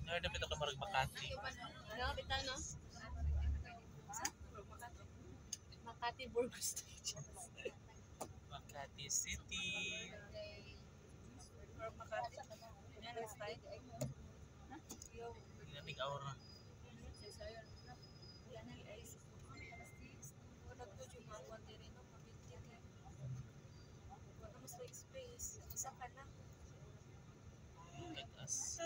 Ngayon na ka marag Makati. No, bitaw no. Makati Burger Station. Makati City. Makati. Yan ang style. Ginamig aura. Kagas.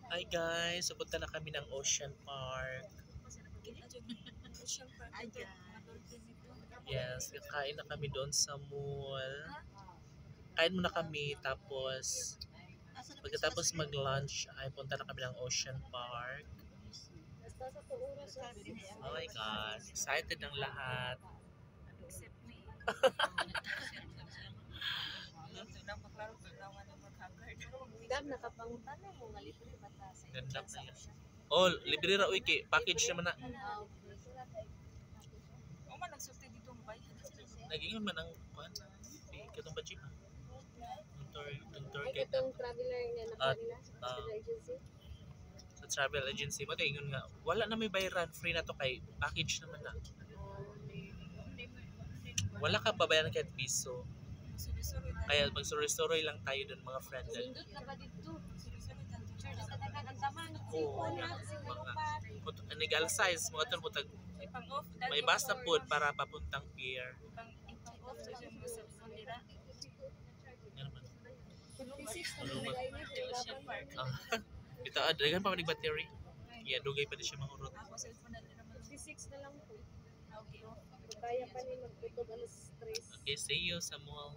Hi guys, pupunta na kami ng Ocean Park. Yes, kakain na kami doon sa mall. Kain muna kami, tapos pagkatapos mag-lunch ay punta na kami ng Ocean Park. Oh my God, excited ng lahat. Except me. Dam nakapangutan mo nga libre batas. Ganda na yan. Oh, libre ra uy, package naman na. O man nagsulti dito mo bay. Nag-ingon man ang kuan. Katong ba jeep? Yung tour Ay guide katong traveler niya na kanila sa agency. sa travel agency mo ingon nga wala na may bayaran, free na to kay package naman na. Wala ka babayaran kahit piso. Kaya magsuri-suri lang tayo dun mga friend. Sindot na ba dito? Sure, sa dagan ang taman. Oo, mga nag-al size mga tol mo tag may basta food para papuntang pier. Pang-off sa yung sa Sandira. Yan man. Ocean Park. Ito, dagan pa manig battery. Kaya dugay pa din siya mangurot. Ako cellphone na rin naman. 56 na lang po. Okay. Kaya pa ni magputog alas 3. Okay, see you sa mall.